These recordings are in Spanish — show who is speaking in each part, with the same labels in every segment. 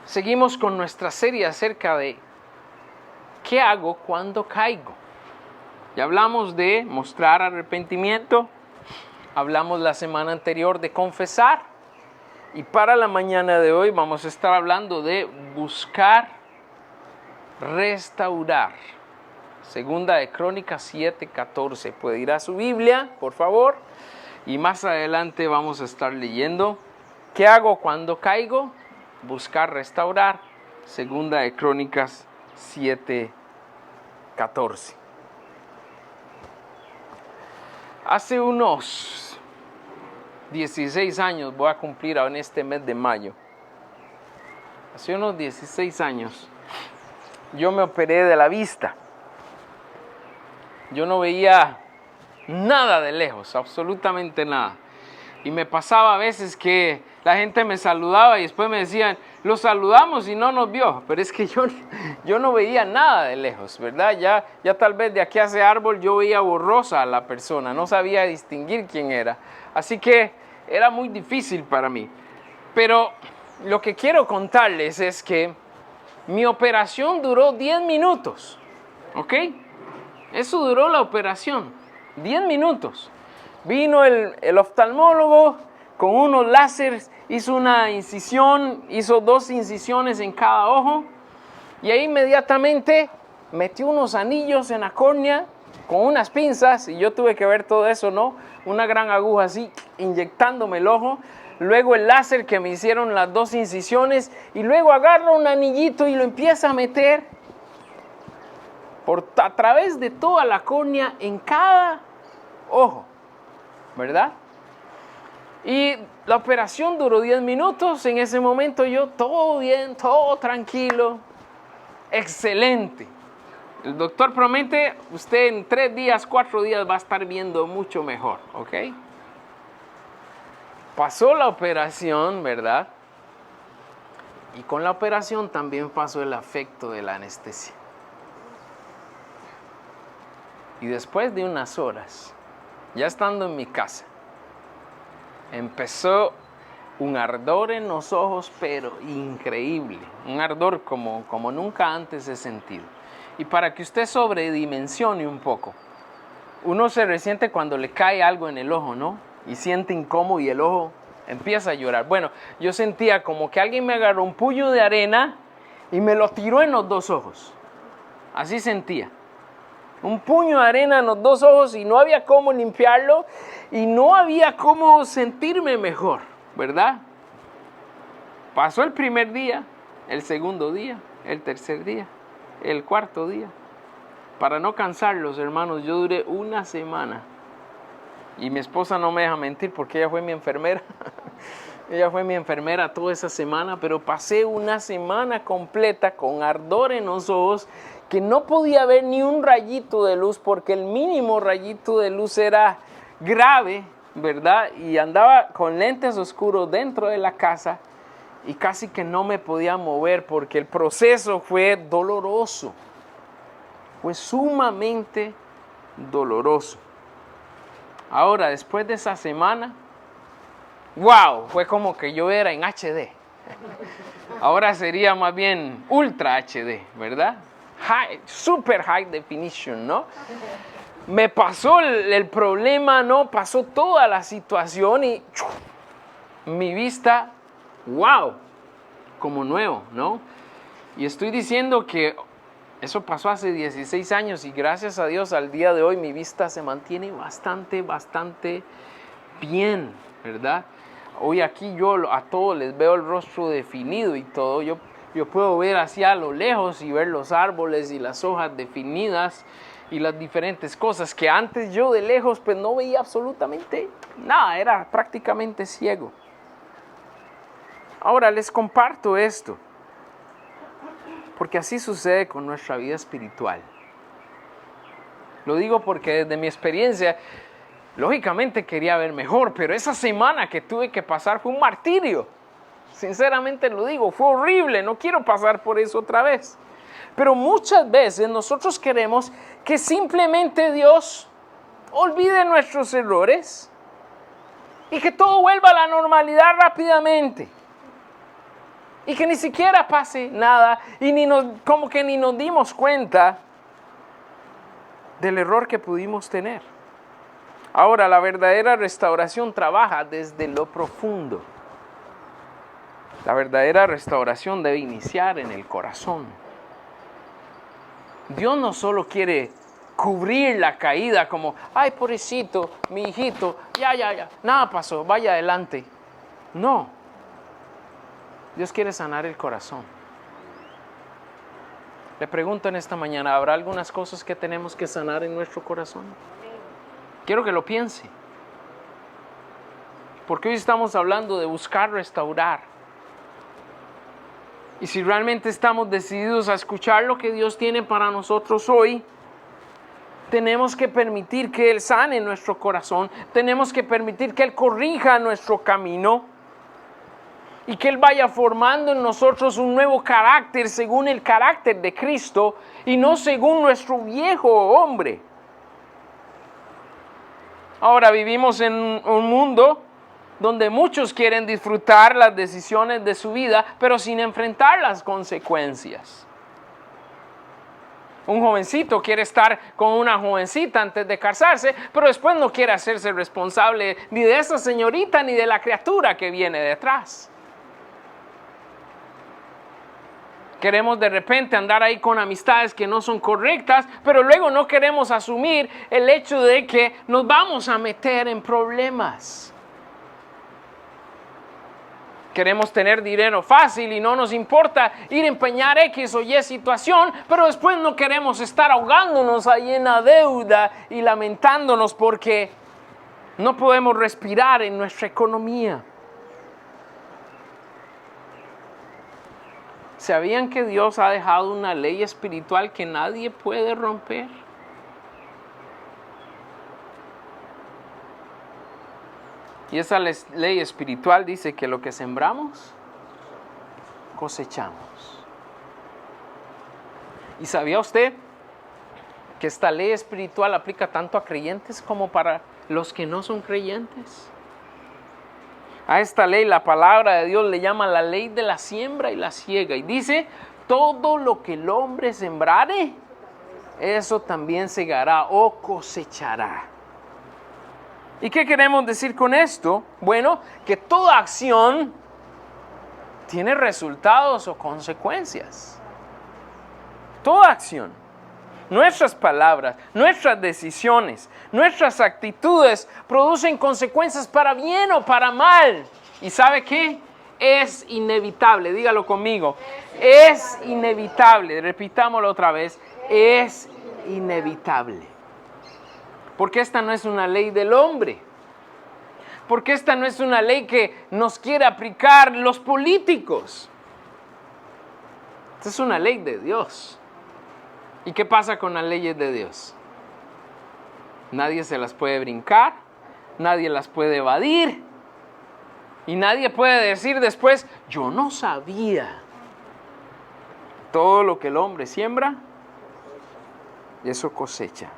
Speaker 1: Seguimos con nuestra serie acerca de ¿qué hago cuando caigo? Ya hablamos de mostrar arrepentimiento, hablamos la semana anterior de confesar y para la mañana de hoy vamos a estar hablando de buscar, restaurar. Segunda de Crónicas 7:14. Puede ir a su Biblia, por favor, y más adelante vamos a estar leyendo ¿qué hago cuando caigo? Buscar, restaurar. Segunda de Crónicas 7:14. Hace unos 16 años, voy a cumplir en este mes de mayo. Hace unos 16 años, yo me operé de la vista. Yo no veía nada de lejos, absolutamente nada. Y me pasaba a veces que la gente me saludaba y después me decían, lo saludamos y no nos vio. Pero es que yo no veía nada de lejos, ¿verdad? Ya tal vez de aquí a ese árbol yo veía borrosa a la persona, no sabía distinguir quién era. Así que era muy difícil para mí. Pero lo que quiero contarles es que mi operación duró 10 minutos, ¿ok? Eso duró la operación, 10 minutos. Vino el oftalmólogo con unos láseres, hizo una incisión, hizo 2 incisiones en cada ojo y ahí inmediatamente metió unos anillos en la córnea con unas pinzas y yo tuve que ver todo eso, ¿no? Una gran aguja así inyectándome el ojo. Luego el láser que me hicieron las 2 incisiones y luego agarra un anillito y lo empieza a meter a través de toda la córnea en cada ojo, ¿verdad? Y la operación duró 10 minutos. En ese momento yo todo bien, todo tranquilo, excelente. El doctor promete, usted en 3 días, 4 días va a estar viendo mucho mejor, ¿ok? Pasó la operación, ¿verdad? Y con la operación también pasó el efecto de la anestesia. Y después de unas horas, ya estando en mi casa, empezó un ardor en los ojos, pero increíble. Un ardor como nunca antes he sentido. Y para que usted sobredimensione un poco, uno se resiente cuando le cae algo en el ojo, ¿no? Y siente incómodo y el ojo empieza a llorar. Bueno, yo sentía como que alguien me agarró un puño de arena y me lo tiró en los 2 ojos. Así sentía. Un puño de arena en los 2 ojos y no había cómo limpiarlo y no había cómo sentirme mejor, ¿verdad? Pasó el primer día, el segundo día, el tercer día, el cuarto día. Para no cansarlos, hermanos, yo duré una semana. Y mi esposa no me deja mentir porque ella fue mi enfermera. Ella fue mi enfermera toda esa semana, pero pasé una semana completa con ardor en los ojos que no podía ver ni un rayito de luz porque el mínimo rayito de luz era grave, ¿verdad? Y andaba con lentes oscuros dentro de la casa y casi que no me podía mover porque el proceso fue doloroso. Fue sumamente doloroso. Ahora, después de esa semana, wow, fue como que yo era en HD. Ahora sería más bien Ultra HD, ¿verdad? Super high definition, ¿no? Me pasó el problema, ¿no? Pasó toda la situación y mi vista, wow, como nuevo, ¿no? Y estoy diciendo que eso pasó hace 16 años y gracias a Dios al día de hoy mi vista se mantiene bastante bien, ¿verdad? Hoy aquí yo a todos les veo el rostro definido y todo. Yo puedo ver hacia lo lejos y ver los árboles y las hojas definidas y las diferentes cosas que antes yo de lejos pues no veía absolutamente nada, era prácticamente ciego. Ahora les comparto esto, porque así sucede con nuestra vida espiritual. Lo digo porque desde mi experiencia, lógicamente quería ver mejor, pero esa semana que tuve que pasar fue un martirio. Sinceramente lo digo, fue horrible, no quiero pasar por eso otra vez. Pero muchas veces nosotros queremos que simplemente Dios olvide nuestros errores y que todo vuelva a la normalidad rápidamente. y que ni siquiera pase nada y como que ni nos dimos cuenta del error que pudimos tener. Ahora, la verdadera restauración trabaja desde lo profundo. La verdadera restauración debe iniciar en el corazón. Dios no solo quiere cubrir la caída como, ay, pobrecito, mi hijito, ya, nada pasó, vaya adelante. No. Dios quiere sanar el corazón. Le pregunto en esta mañana, ¿habrá algunas cosas que tenemos que sanar en nuestro corazón? Quiero que lo piense. Porque hoy estamos hablando de buscar restaurar. Y si realmente estamos decididos a escuchar lo que Dios tiene para nosotros hoy, tenemos que permitir que Él sane nuestro corazón. Tenemos que permitir que Él corrija nuestro camino. Y que Él vaya formando en nosotros un nuevo carácter según el carácter de Cristo y no según nuestro viejo hombre. Ahora vivimos en un mundo donde muchos quieren disfrutar las decisiones de su vida, pero sin enfrentar las consecuencias. Un jovencito quiere estar con una jovencita antes de casarse, pero después no quiere hacerse responsable ni de esa señorita ni de la criatura que viene detrás. Queremos de repente andar ahí con amistades que no son correctas, pero luego no queremos asumir el hecho de que nos vamos a meter en problemas. Queremos tener dinero fácil y no nos importa ir a empeñar X o Y situación, pero después no queremos estar ahogándonos ahí en la deuda y lamentándonos porque no podemos respirar en nuestra economía. ¿Sabían que Dios ha dejado una ley espiritual que nadie puede romper? Y esa ley espiritual dice que lo que sembramos, cosechamos. ¿Y sabía usted que esta ley espiritual aplica tanto a creyentes como para los que no son creyentes? A esta ley la palabra de Dios le llama la ley de la siembra y la siega. Y dice, todo lo que el hombre sembrare, eso también segará o cosechará. ¿Y qué queremos decir con esto? Bueno, que toda acción tiene resultados o consecuencias. Toda acción. Nuestras palabras, nuestras decisiones, nuestras actitudes producen consecuencias para bien o para mal. ¿Y sabe qué? Es inevitable, dígalo conmigo. Es inevitable, repitámoslo otra vez, es inevitable. Porque esta no es una ley del hombre. Porque esta no es una ley que nos quiere aplicar los políticos. Esta es una ley de Dios. ¿Y qué pasa con las leyes de Dios? Nadie se las puede brincar, nadie las puede evadir y nadie puede decir después, yo no sabía. Todo lo que el hombre siembra, eso cosecha.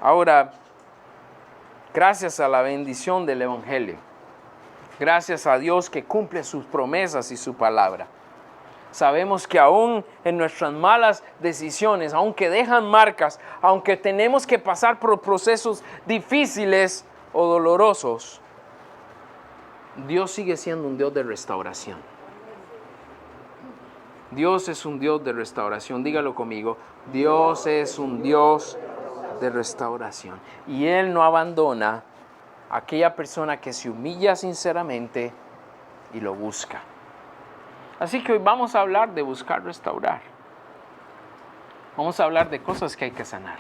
Speaker 1: Ahora, gracias a la bendición del Evangelio, gracias a Dios que cumple sus promesas y su palabra, sabemos que aún en nuestras malas decisiones, aunque dejan marcas, aunque tenemos que pasar por procesos difíciles o dolorosos, Dios sigue siendo un Dios de restauración. Dios es un Dios de restauración. Dígalo conmigo. Dios es un Dios de restauración. Y Él no abandona a aquella persona que se humilla sinceramente y lo busca. Así que hoy vamos a hablar de buscar restaurar. Vamos a hablar de cosas que hay que sanar.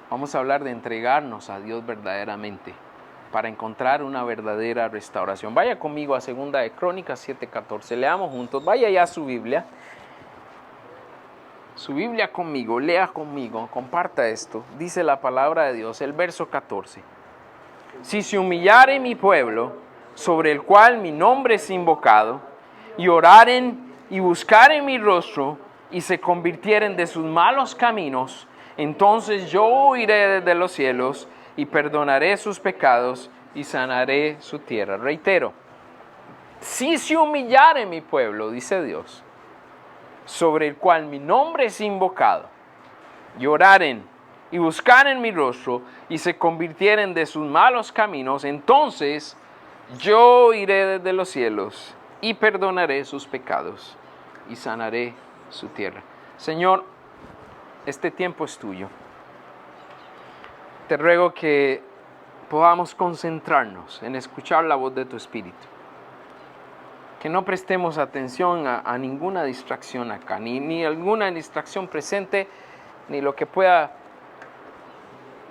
Speaker 1: Vamos a hablar de entregarnos a Dios verdaderamente para encontrar una verdadera restauración. Vaya conmigo a 2 de Crónicas 7:14. Leamos juntos. Vaya ya a su Biblia. Su Biblia conmigo. Lea conmigo. Comparta esto. Dice la palabra de Dios. El verso 14. Si se humillare mi pueblo, sobre el cual mi nombre es invocado, y oraren y buscaren mi rostro, y se convirtieren de sus malos caminos, entonces yo oiré desde los cielos, y perdonaré sus pecados, y sanaré su tierra. Reitero, Si se humillare mi pueblo, dice Dios, sobre el cual mi nombre es invocado, lloraren y buscaren mi rostro y se convirtieren de sus malos caminos, entonces yo iré desde los cielos y perdonaré sus pecados y sanaré su tierra. Señor, este tiempo es tuyo. Te ruego que podamos concentrarnos en escuchar la voz de tu Espíritu. Que no prestemos atención a ninguna distracción acá, ni alguna distracción presente, ni lo que pueda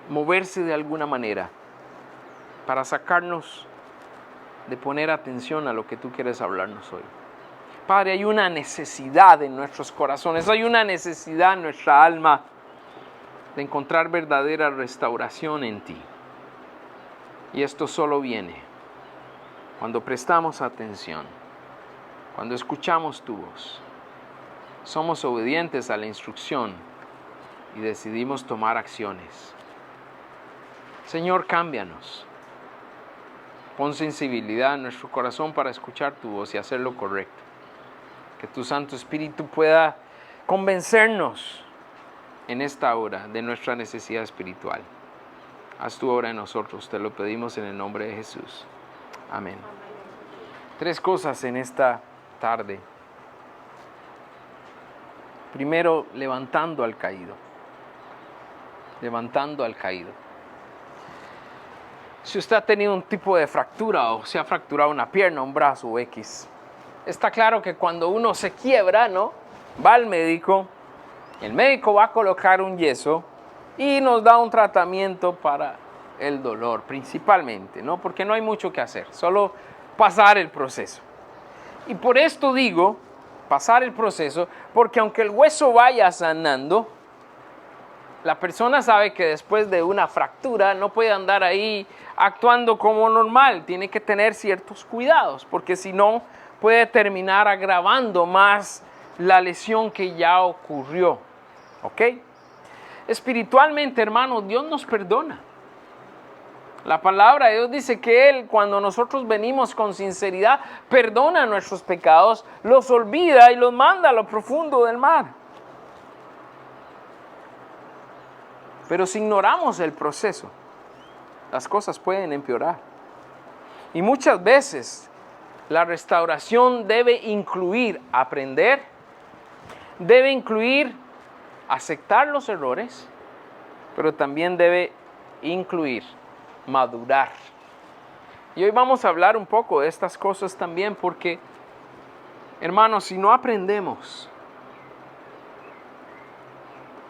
Speaker 1: moverse de alguna manera para sacarnos de poner atención a lo que tú quieres hablarnos hoy. Padre, hay una necesidad en nuestros corazones, hay una necesidad en nuestra alma de encontrar verdadera restauración en ti. Y esto solo viene cuando prestamos atención, cuando escuchamos tu voz, somos obedientes a la instrucción y decidimos tomar acciones. Señor, cámbianos. Pon sensibilidad en nuestro corazón para escuchar tu voz y hacer lo correcto. Que tu Santo Espíritu pueda convencernos en esta hora de nuestra necesidad espiritual. Haz tu obra en nosotros, te lo pedimos en el nombre de Jesús. Amén. 3 cosas en esta tarde. Primero, levantando al caído. Levantando al caído. Si usted ha tenido un tipo de fractura o se ha fracturado una pierna, un brazo o X, está claro que cuando uno se quiebra, ¿no? Va al médico, el médico va a colocar un yeso y nos da un tratamiento para el dolor, principalmente, ¿no? Porque no hay mucho que hacer, solo pasar el proceso. Y por esto digo, pasar el proceso, porque aunque el hueso vaya sanando, la persona sabe que después de una fractura no puede andar ahí actuando como normal, tiene que tener ciertos cuidados, porque si no puede terminar agravando más la lesión que ya ocurrió. ¿Ok? Espiritualmente, hermanos, Dios nos perdona. La palabra de Dios dice que Él, cuando nosotros venimos con sinceridad, perdona nuestros pecados, los olvida y los manda a lo profundo del mar. Pero si ignoramos el proceso, las cosas pueden empeorar. Y muchas veces la restauración debe incluir aprender, debe incluir aceptar los errores, pero también debe incluir madurar. Y hoy vamos a hablar un poco de estas cosas también porque, hermanos, si no aprendemos,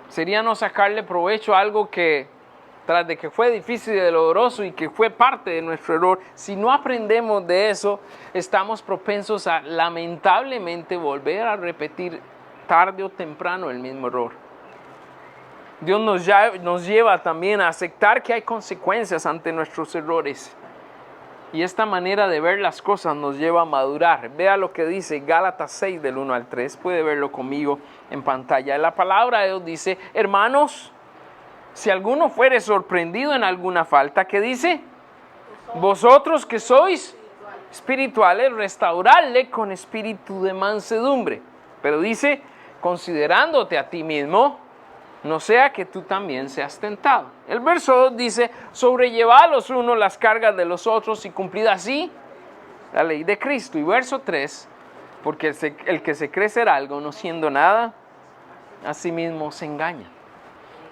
Speaker 1: sería no sacarle provecho a algo que, tras de que fue difícil y doloroso y que fue parte de nuestro error, si no aprendemos de eso, estamos propensos a lamentablemente volver a repetir tarde o temprano el mismo error. Dios nos lleva también a aceptar que hay consecuencias ante nuestros errores. Y esta manera de ver las cosas nos lleva a madurar. Vea lo que dice Gálatas 6 del 1 al 3. Puede verlo conmigo en pantalla. La palabra de Dios dice: hermanos, si alguno fuere sorprendido en alguna falta, ¿qué dice? Vosotros que sois espirituales, restauradle con espíritu de mansedumbre. Pero dice, considerándote a ti mismo, no sea que tú también seas tentado. El verso 2 dice, sobrellevad los unos las cargas de los otros y cumplid así la ley de Cristo. Y verso 3, porque el que se cree ser algo no siendo nada, a sí mismo se engaña.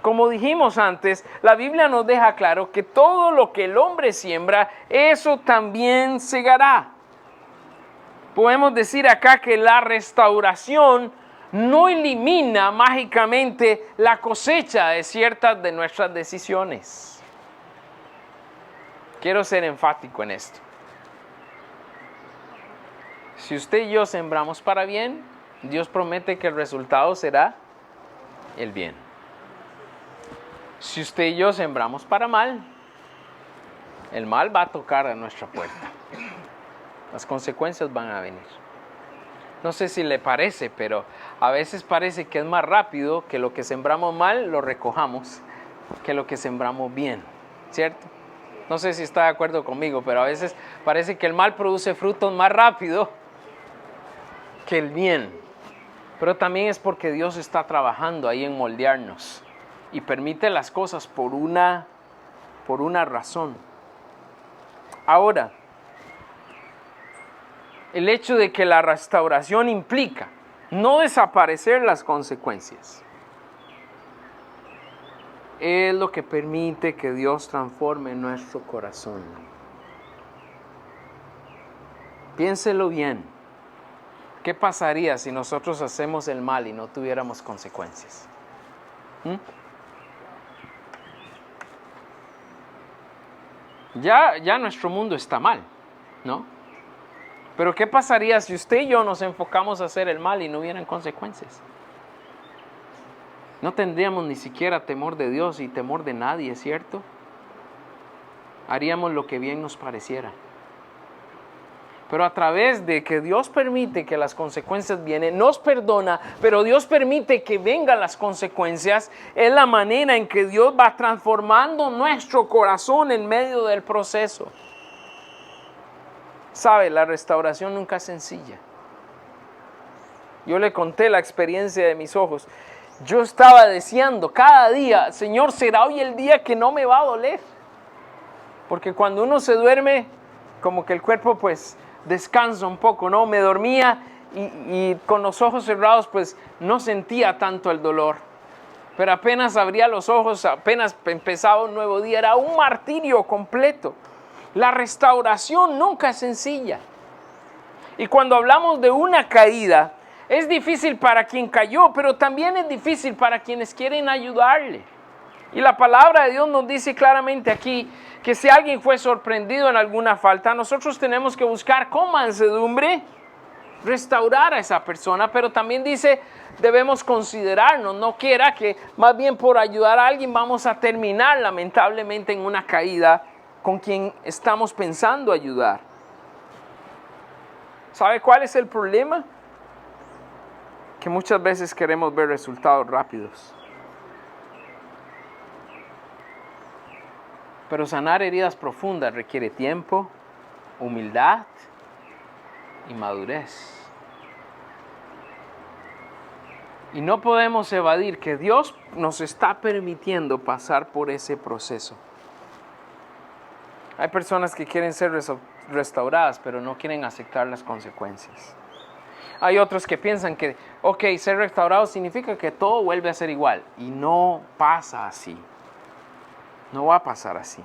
Speaker 1: Como dijimos antes, la Biblia nos deja claro que todo lo que el hombre siembra, eso también segará. Podemos decir acá que la restauración no elimina mágicamente la cosecha de ciertas de nuestras decisiones. Quiero ser enfático en esto. Si usted y yo sembramos para bien, Dios promete que el resultado será el bien. Si usted y yo sembramos para mal, el mal va a tocar a nuestra puerta. Las consecuencias van a venir. No sé si le parece, pero a veces parece que es más rápido que lo que sembramos mal lo recojamos que lo que sembramos bien, ¿cierto? No sé si está de acuerdo conmigo, pero a veces parece que el mal produce frutos más rápido que el bien. Pero también es porque Dios está trabajando ahí en moldearnos y permite las cosas por una razón. Ahora, el hecho de que la restauración implica no desaparecer las consecuencias es lo que permite que Dios transforme nuestro corazón. Piénselo bien. ¿Qué pasaría si nosotros hacemos el mal y no tuviéramos consecuencias? Ya nuestro mundo está mal, ¿no? Pero ¿qué pasaría si usted y yo nos enfocamos a hacer el mal y no hubieran consecuencias? No tendríamos ni siquiera temor de Dios y temor de nadie, ¿cierto? Haríamos lo que bien nos pareciera. Pero a través de que Dios permite que las consecuencias vienen, nos perdona, pero Dios permite que vengan las consecuencias, es la manera en que Dios va transformando nuestro corazón en medio del proceso. ¿Sabe? La restauración nunca es sencilla. Yo le conté la experiencia de mis ojos. Yo estaba deseando cada día, Señor, ¿será hoy el día que no me va a doler? Porque cuando uno se duerme, como que el cuerpo pues descansa un poco, ¿no? Me dormía y con los ojos cerrados pues no sentía tanto el dolor. Pero apenas abría los ojos, apenas empezaba un nuevo día, era un martirio completo. La restauración nunca es sencilla. Y cuando hablamos de una caída, es difícil para quien cayó, pero también es difícil para quienes quieren ayudarle. Y la palabra de Dios nos dice claramente aquí que si alguien fue sorprendido en alguna falta, nosotros tenemos que buscar con mansedumbre restaurar a esa persona, pero también dice debemos considerarnos, no quiera que más bien por ayudar a alguien vamos a terminar lamentablemente en una caída con quien estamos pensando ayudar. ¿Sabe cuál es el problema? Que muchas veces queremos ver resultados rápidos. Pero sanar heridas profundas requiere tiempo, humildad y madurez. Y no podemos evadir que Dios nos está permitiendo pasar por ese proceso. Hay personas que quieren ser restauradas, pero no quieren aceptar las consecuencias. Hay otros que piensan que, ser restaurado significa que todo vuelve a ser igual. Y no pasa así. No va a pasar así.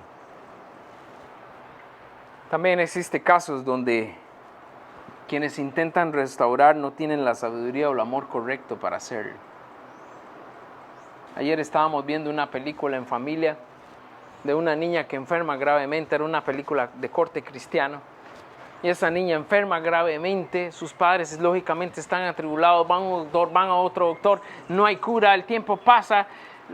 Speaker 1: También existen casos donde quienes intentan restaurar no tienen la sabiduría o el amor correcto para hacerlo. Ayer estábamos viendo una película en familia de una niña que enferma gravemente. Era una película de corte cristiano. Y esa niña enferma gravemente, sus padres lógicamente están atribulados, van a un doctor, van a otro doctor, no hay cura, el tiempo pasa,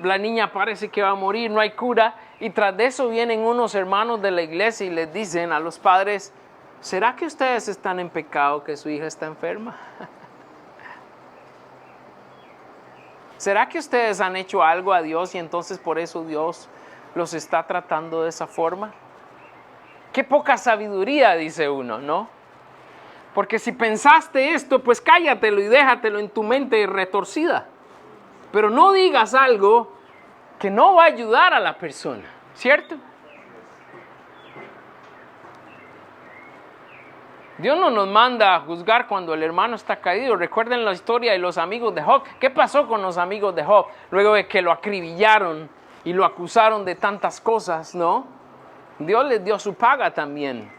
Speaker 1: la niña parece que va a morir, no hay cura. Y tras de eso vienen unos hermanos de la iglesia y les dicen a los padres, ¿será que ustedes están en pecado que su hija está enferma? ¿Será que ustedes han hecho algo a Dios y entonces por eso Dios los está tratando de esa forma? Qué poca sabiduría, dice uno, ¿no? Porque si pensaste esto, pues cállatelo y déjatelo en tu mente retorcida. Pero no digas algo que no va a ayudar a la persona, ¿cierto? Dios no nos manda a juzgar cuando el hermano está caído. Recuerden la historia de los amigos de Job. ¿Qué pasó con los amigos de Job? Luego de que lo acribillaron y lo acusaron de tantas cosas, ¿no? Dios les dio su paga también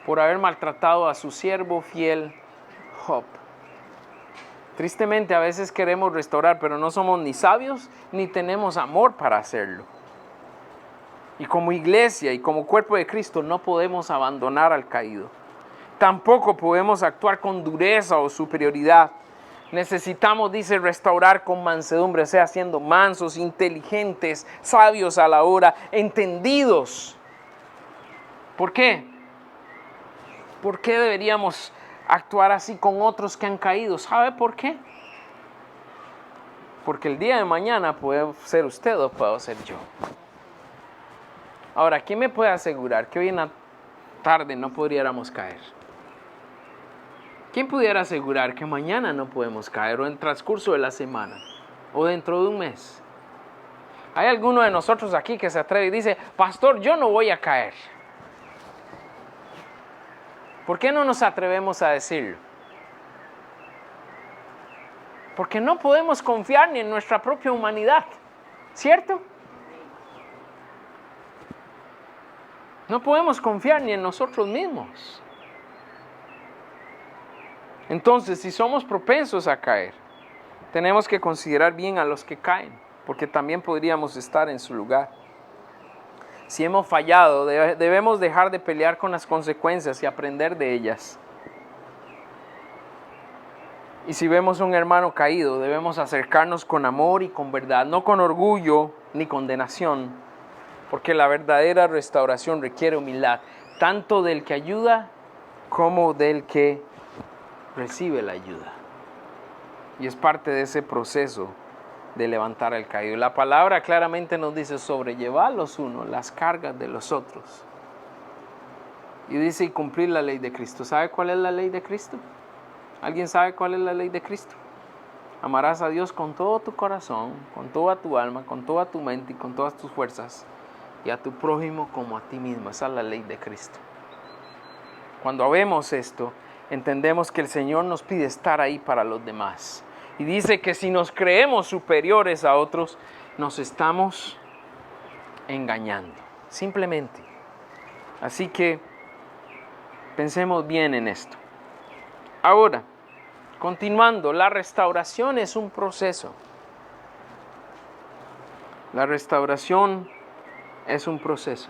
Speaker 1: por haber maltratado a su siervo fiel Job. Tristemente a veces queremos restaurar, pero no somos ni sabios ni tenemos amor para hacerlo. Y como iglesia y como cuerpo de Cristo no podemos abandonar al caído. Tampoco podemos actuar con dureza o superioridad. Necesitamos, dice, restaurar con mansedumbre, o sea, siendo mansos, inteligentes, sabios a la hora, entendidos. ¿Por qué? ¿Por qué deberíamos actuar así con otros que han caído? ¿Sabe por qué? Porque el día de mañana puede ser usted o puedo ser yo. Ahora, ¿quién me puede asegurar que hoy en la tarde no podríamos caer? ¿Quién pudiera asegurar que mañana no podemos caer o en el transcurso de la semana o dentro de un mes? ¿Hay alguno de nosotros aquí que se atreve y dice, pastor, yo no voy a caer? ¿Por qué no nos atrevemos a decirlo? Porque no podemos confiar ni en nuestra propia humanidad, ¿cierto? No podemos confiar ni en nosotros mismos. Entonces, si somos propensos a caer, tenemos que considerar bien a los que caen, porque también podríamos estar en su lugar. Si hemos fallado, debemos dejar de pelear con las consecuencias y aprender de ellas. Y si vemos a un hermano caído, debemos acercarnos con amor y con verdad, no con orgullo ni condenación, porque la verdadera restauración requiere humildad, tanto del que ayuda como del que recibe la ayuda. Y es parte de ese proceso de levantar al caído. La palabra claramente nos dice sobrellevar los unos las cargas de los otros. Y dice y cumplir la ley de Cristo. ¿Sabe cuál es la ley de Cristo? ¿Alguien sabe cuál es la ley de Cristo? Amarás a Dios con todo tu corazón, con toda tu alma, con toda tu mente y con todas tus fuerzas, y a tu prójimo como a ti mismo. Esa es la ley de Cristo. Cuando vemos esto, entendemos que el Señor nos pide estar ahí para los demás. Y dice que si nos creemos superiores a otros, nos estamos engañando, simplemente. Así que pensemos bien en esto. Ahora, continuando, la restauración es un proceso. La restauración es un proceso.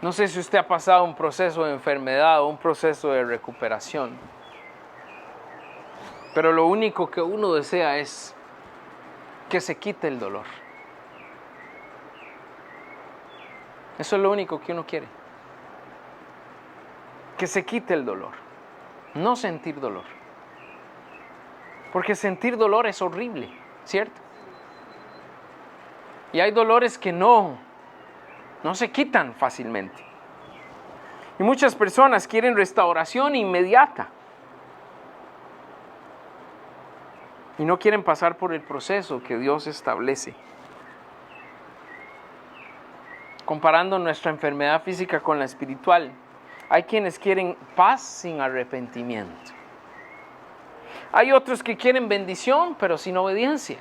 Speaker 1: No sé si usted ha pasado un proceso de enfermedad o un proceso de recuperación, pero lo único que uno desea es que se quite el dolor. Eso es lo único que uno quiere. Que se quite el dolor, no sentir dolor. Porque sentir dolor es horrible, ¿cierto? Y hay dolores que no se quitan fácilmente. Y muchas personas quieren restauración inmediata. Y no quieren pasar por el proceso que Dios establece. Comparando nuestra enfermedad física con la espiritual, hay quienes quieren paz sin arrepentimiento. Hay otros que quieren bendición, pero sin obediencia.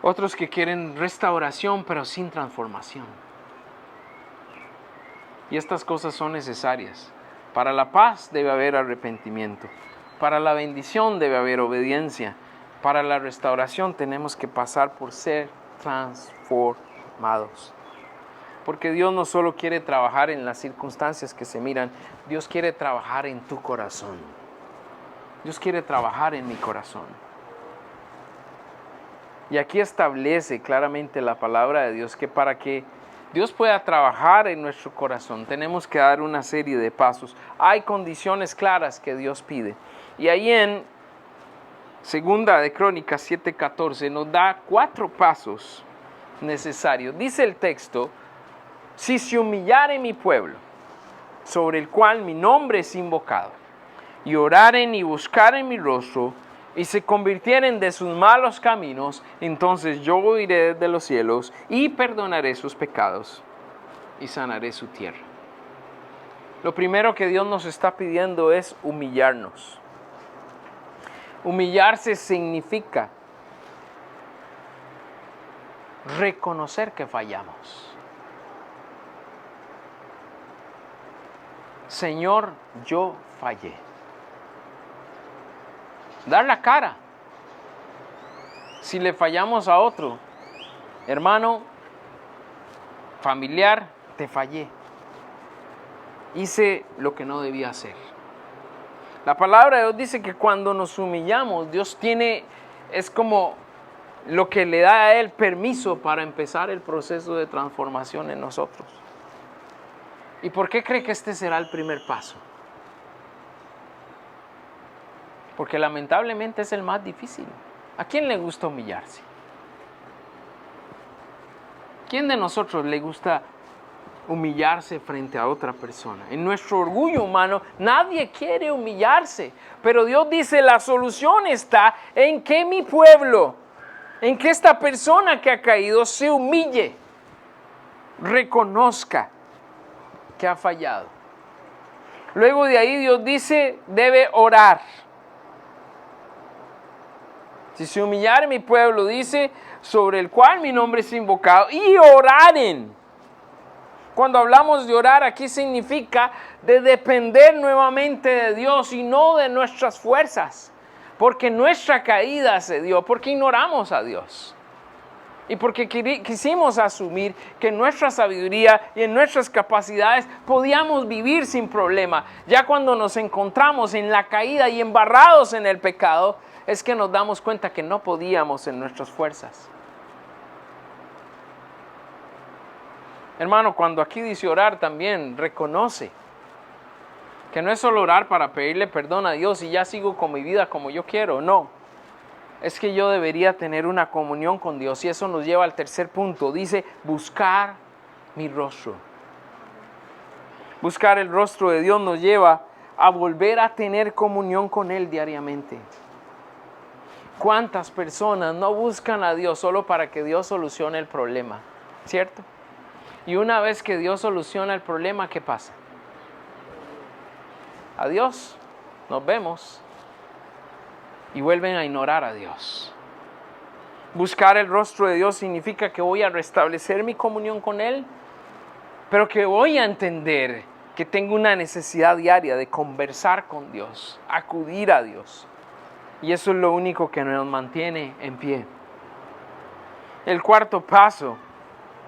Speaker 1: Otros que quieren restauración, pero sin transformación. Y estas cosas son necesarias. Para la paz debe haber arrepentimiento. Para la bendición debe haber obediencia. Para la restauración tenemos que pasar por ser transformados. Porque Dios no solo quiere trabajar en las circunstancias que se miran, Dios quiere trabajar en tu corazón. Dios quiere trabajar en mi corazón. Y aquí establece claramente la palabra de Dios que para que Dios pueda trabajar en nuestro corazón, tenemos que dar una serie de pasos. Hay condiciones claras que Dios pide. Y ahí en Segunda de Crónicas 7:14 nos da 4 pasos necesarios. Dice el texto, si se humillare mi pueblo, sobre el cual mi nombre es invocado, y oraren y buscaren mi rostro, y se convirtieren de sus malos caminos, entonces yo oiré desde los cielos y perdonaré sus pecados y sanaré su tierra. Lo primero que Dios nos está pidiendo es humillarnos. Humillarse significa reconocer que fallamos. Señor, yo fallé. Dar la cara. Si le fallamos a otro, hermano, familiar, te fallé. Hice lo que no debía hacer. La palabra de Dios dice que cuando nos humillamos, Dios es como lo que le da a Él permiso para empezar el proceso de transformación en nosotros. ¿Y por qué cree que este será el primer paso? Porque lamentablemente es el más difícil. ¿A quién le gusta humillarse? ¿Quién de nosotros le gusta humillarse frente a otra persona? En nuestro orgullo humano, nadie quiere humillarse. Pero Dios dice, la solución está en que mi pueblo, en que esta persona que ha caído se humille, reconozca que ha fallado. Luego de ahí Dios dice, debe orar. Si se humillare mi pueblo, dice, sobre el cual mi nombre es invocado, y oraren. Cuando hablamos de orar, aquí significa de depender nuevamente de Dios y no de nuestras fuerzas. Porque nuestra caída se dio, porque ignoramos a Dios. Y porque quisimos asumir que en nuestra sabiduría y en nuestras capacidades podíamos vivir sin problema. Ya cuando nos encontramos en la caída y embarrados en el pecado, es que nos damos cuenta que no podíamos en nuestras fuerzas. Hermano, cuando aquí dice orar también, reconoce que no es solo orar para pedirle perdón a Dios y ya sigo con mi vida como yo quiero, no. Es que yo debería tener una comunión con Dios y eso nos lleva al tercer punto. Dice, buscar mi rostro. Buscar el rostro de Dios nos lleva a volver a tener comunión con Él diariamente. ¿Cuántas personas no buscan a Dios solo para que Dios solucione el problema? ¿Cierto? Y una vez que Dios soluciona el problema, ¿qué pasa? Adiós, nos vemos. Y vuelven a ignorar a Dios. Buscar el rostro de Dios significa que voy a restablecer mi comunión con Él, pero que voy a entender que tengo una necesidad diaria de conversar con Dios, acudir a Dios. Y eso es lo único que nos mantiene en pie. El cuarto paso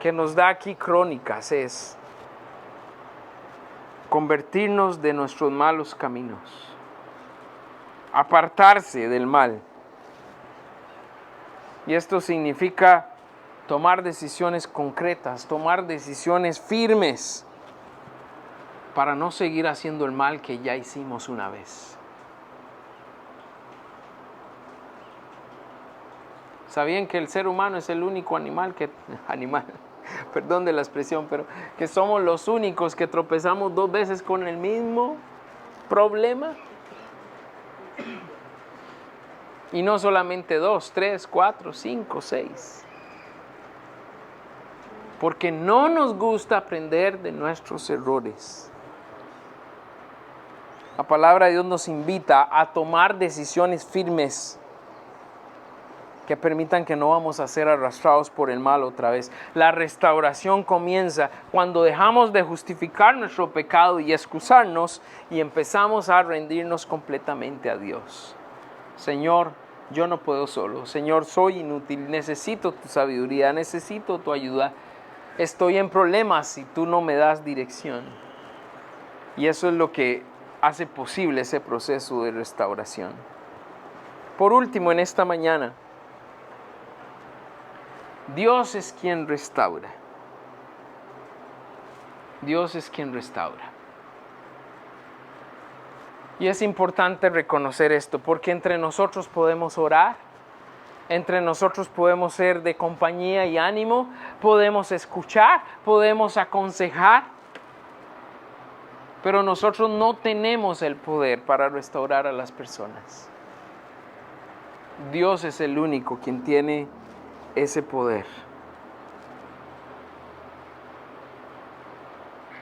Speaker 1: que nos da aquí Crónicas es convertirnos de nuestros malos caminos, apartarse del mal. Y esto significa tomar decisiones concretas, tomar decisiones firmes para no seguir haciendo el mal que ya hicimos una vez. ¿Sabían que el ser humano es el único perdón de la expresión, pero que somos los únicos que tropezamos 2 veces con el mismo problema? Y no solamente 2, 3, 4, 5, 6. Porque no nos gusta aprender de nuestros errores. La palabra de Dios nos invita a tomar decisiones firmes que permitan que no vamos a ser arrastrados por el mal otra vez. La restauración comienza cuando dejamos de justificar nuestro pecado y excusarnos y empezamos a rendirnos completamente a Dios. Señor, yo no puedo solo. Señor, soy inútil. Necesito tu sabiduría, necesito tu ayuda. Estoy en problemas si tú no me das dirección. Y eso es lo que hace posible ese proceso de restauración. Por último, en esta mañana, Dios es quien restaura. Dios es quien restaura. Y es importante reconocer esto, porque entre nosotros podemos orar, entre nosotros podemos ser de compañía y ánimo, podemos escuchar, podemos aconsejar, pero nosotros no tenemos el poder para restaurar a las personas. Dios es el único quien tiene ese poder.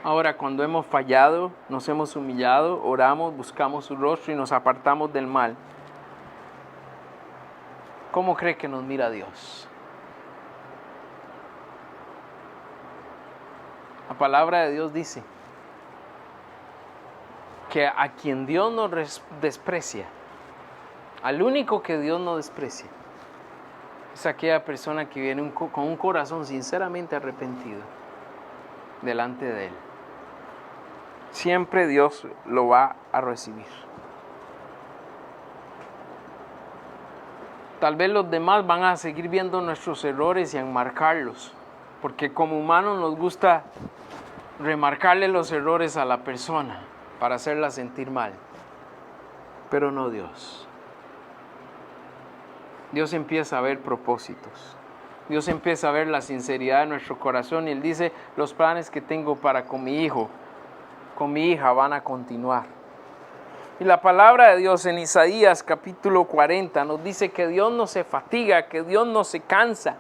Speaker 1: Ahora, cuando hemos fallado, nos hemos humillado, oramos, buscamos su rostro y nos apartamos del mal, ¿cómo cree que nos mira Dios? La palabra de Dios dice que a quien Dios no desprecia, al único que Dios no desprecia, es aquella persona que viene con un corazón sinceramente arrepentido delante de Él. Siempre Dios lo va a recibir. Tal vez los demás van a seguir viendo nuestros errores y a enmarcarlos, porque como humanos nos gusta remarcarle los errores a la persona para hacerla sentir mal, pero no Dios. Dios empieza a ver propósitos. Dios empieza a ver la sinceridad de nuestro corazón y Él dice, los planes que tengo para con mi hijo, con mi hija van a continuar. Y la palabra de Dios en Isaías capítulo 40 nos dice que Dios no se fatiga, que Dios no se cansa,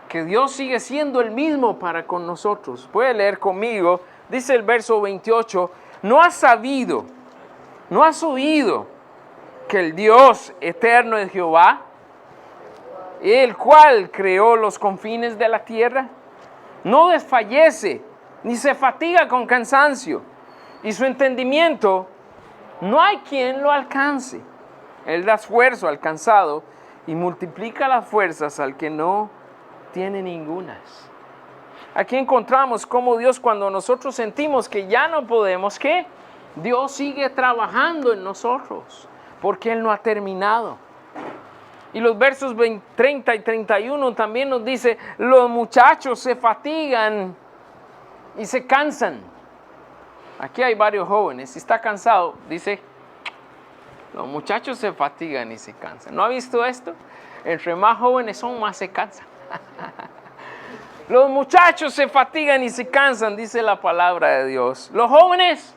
Speaker 1: que Dios sigue siendo el mismo para con nosotros. Puede leer conmigo, dice el verso 28, ¿no has sabido, no has oído que el Dios eterno es Jehová, el cual creó los confines de la tierra? No desfallece, ni se fatiga con cansancio, y su entendimiento no hay quien lo alcance. Él da esfuerzo al cansado y multiplica las fuerzas al que no tiene ningunas. Aquí encontramos cómo Dios, cuando nosotros sentimos que ya no podemos, ¿qué? Dios sigue trabajando en nosotros, porque Él no ha terminado. Y los versos 30 y 31 también nos dice, los muchachos se fatigan y se cansan. Aquí hay varios jóvenes, si está cansado, dice, los muchachos se fatigan y se cansan. ¿No ha visto esto? Entre más jóvenes son, más se cansan. Los muchachos se fatigan y se cansan, dice la palabra de Dios. Los jóvenes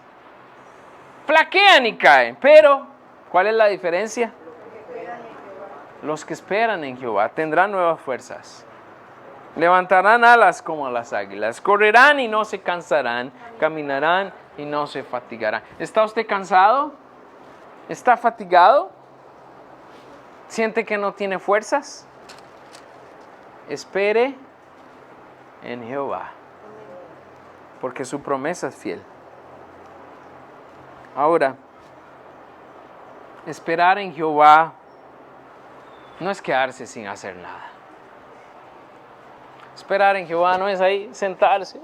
Speaker 1: flaquean y caen, pero ¿cuál es la diferencia? Los que esperan en Jehová tendrán nuevas fuerzas. Levantarán alas como las águilas. Correrán y no se cansarán. Caminarán y no se fatigarán. ¿Está usted cansado? ¿Está fatigado? ¿Siente que no tiene fuerzas? Espere en Jehová, porque su promesa es fiel. Ahora, esperar en Jehová no es quedarse sin hacer nada. Esperar en Jehová no es ahí sentarse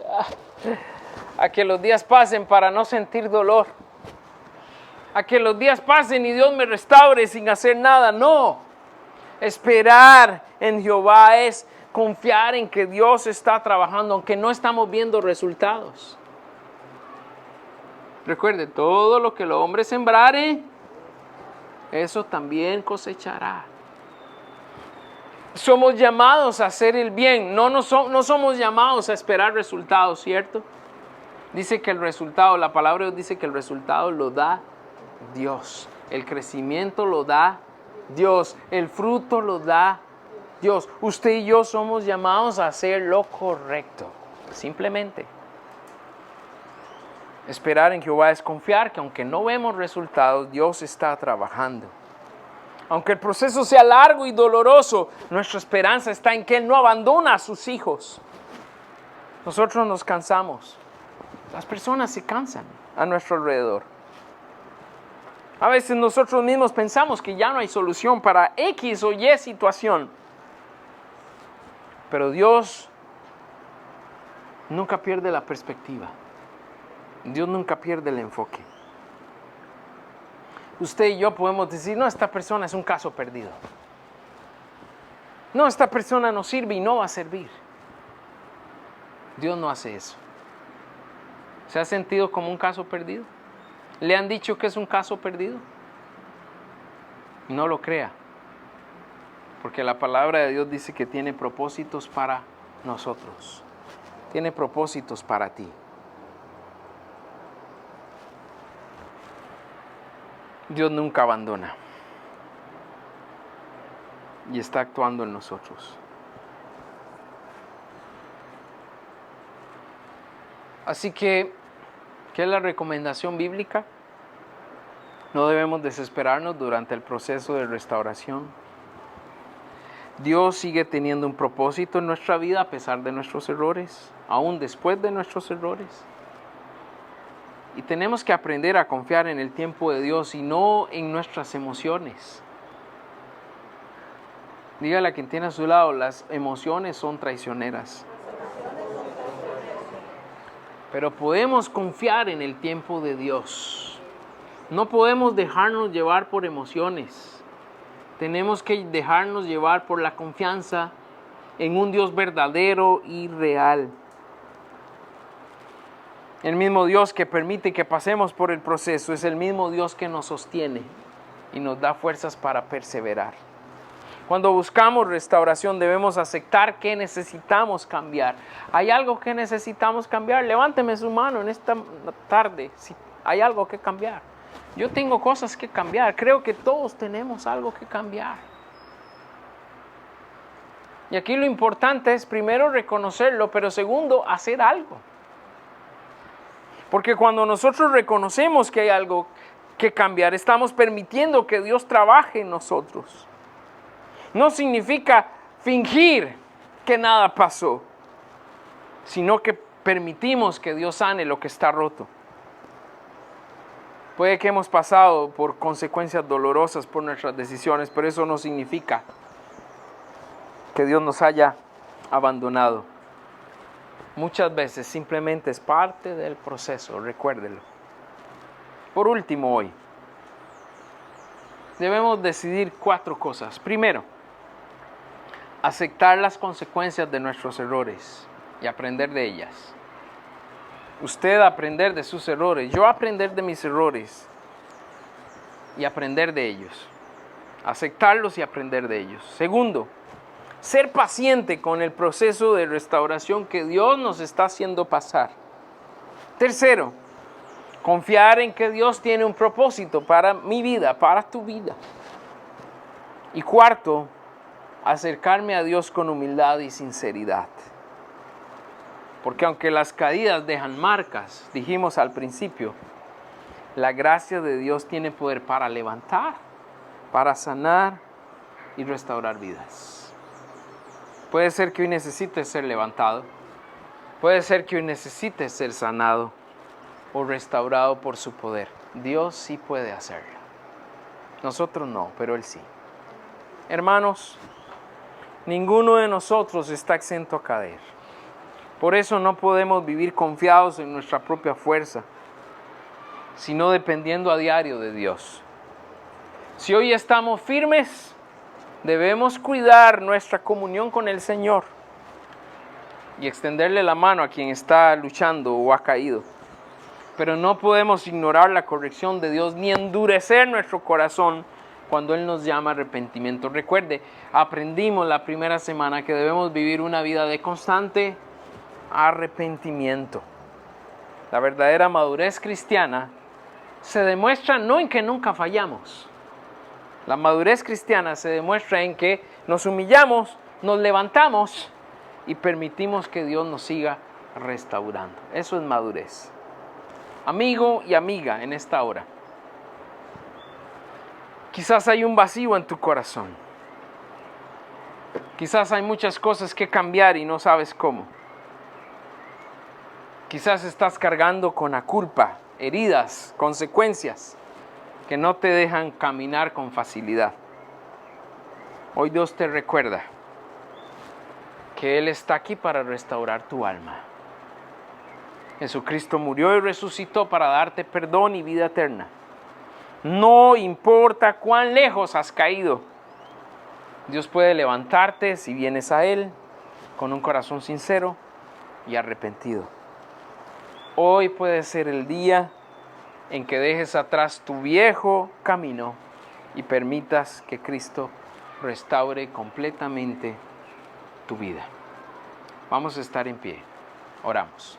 Speaker 1: a que los días pasen para no sentir dolor, a que los días pasen y Dios me restaure sin hacer nada. No, esperar en Jehová es confiar en que Dios está trabajando, aunque no estamos viendo resultados. Recuerde, todo lo que el hombre sembrare, eso también cosechará. Somos llamados a hacer el bien, no somos llamados a esperar resultados, ¿cierto? Dice que el resultado, la palabra de Dios dice que el resultado lo da Dios. El crecimiento lo da Dios. El fruto lo da Dios. Usted y yo somos llamados a hacer lo correcto, simplemente. Esperar en Jehová es confiar que aunque no vemos resultados, Dios está trabajando. Aunque el proceso sea largo y doloroso, nuestra esperanza está en que Él no abandona a sus hijos. Nosotros nos cansamos. Las personas se cansan a nuestro alrededor. A veces nosotros mismos pensamos que ya no hay solución para X o Y situación. Pero Dios nunca pierde la perspectiva. Dios nunca pierde el enfoque. Usted y yo podemos decir, no, esta persona es un caso perdido. No, esta persona no sirve y no va a servir. Dios no hace eso. ¿Se ha sentido como un caso perdido? ¿Le han dicho que es un caso perdido? No lo crea. Porque la palabra de Dios dice que tiene propósitos para nosotros. Tiene propósitos para ti. Dios nunca abandona. Y está actuando en nosotros. Así que, ¿qué es la recomendación bíblica? No debemos desesperarnos durante el proceso de restauración. Dios sigue teniendo un propósito en nuestra vida a pesar de nuestros errores, aún después de nuestros errores. Y tenemos que aprender a confiar en el tiempo de Dios y no en nuestras emociones. Dígale a quien tiene a su lado, las emociones son traicioneras. Pero podemos confiar en el tiempo de Dios. No podemos dejarnos llevar por emociones. Tenemos que dejarnos llevar por la confianza en un Dios verdadero y real. El mismo Dios que permite que pasemos por el proceso es el mismo Dios que nos sostiene y nos da fuerzas para perseverar. Cuando buscamos restauración debemos aceptar que necesitamos cambiar. ¿Hay algo que necesitamos cambiar? Levánteme su mano en esta tarde si hay algo que cambiar. Yo tengo cosas que cambiar. Creo que todos tenemos algo que cambiar. Y aquí lo importante es primero reconocerlo, pero segundo, hacer algo. Porque cuando nosotros reconocemos que hay algo que cambiar, estamos permitiendo que Dios trabaje en nosotros. No significa fingir que nada pasó, sino que permitimos que Dios sane lo que está roto. Puede que hemos pasado por consecuencias dolorosas por nuestras decisiones, pero eso no significa que Dios nos haya abandonado. Muchas veces simplemente es parte del proceso, recuérdelo. Por último, hoy debemos decidir 4 cosas. Primero, aceptar las consecuencias de nuestros errores y aprender de ellas. Usted aprender de sus errores, yo aprender de mis errores y aprender de ellos. Aceptarlos y aprender de ellos. Segundo, ser paciente con el proceso de restauración que Dios nos está haciendo pasar. Tercero, confiar en que Dios tiene un propósito para mi vida, para tu vida. Y cuarto, acercarme a Dios con humildad y sinceridad. Porque aunque las caídas dejan marcas, dijimos al principio, la gracia de Dios tiene poder para levantar, para sanar y restaurar vidas. Puede ser que hoy necesites ser levantado, puede ser que hoy necesites ser sanado o restaurado por su poder. Dios sí puede hacerlo. Nosotros no, pero Él sí. Hermanos, ninguno de nosotros está exento a caer. Por eso no podemos vivir confiados en nuestra propia fuerza, sino dependiendo a diario de Dios. Si hoy estamos firmes, debemos cuidar nuestra comunión con el Señor y extenderle la mano a quien está luchando o ha caído. Pero no podemos ignorar la corrección de Dios ni endurecer nuestro corazón cuando Él nos llama a arrepentimiento. Recuerde, aprendimos la primera semana que debemos vivir una vida de constante arrepentimiento. La verdadera madurez cristiana se demuestra no en que nunca fallamos. La madurez cristiana se demuestra en que nos humillamos, nos levantamos y permitimos que Dios nos siga restaurando. Eso es madurez. Amigo y amiga, en esta hora, quizás hay un vacío en tu corazón. Quizás hay muchas cosas que cambiar y no sabes cómo. Quizás estás cargando con la culpa, heridas, consecuencias que no te dejan caminar con facilidad. Hoy Dios te recuerda que Él está aquí para restaurar tu alma. Jesucristo murió y resucitó para darte perdón y vida eterna. No importa cuán lejos has caído, Dios puede levantarte si vienes a Él con un corazón sincero y arrepentido. Hoy puede ser el día en que dejes atrás tu viejo camino y permitas que Cristo restaure completamente tu vida. Vamos a estar en pie. Oramos.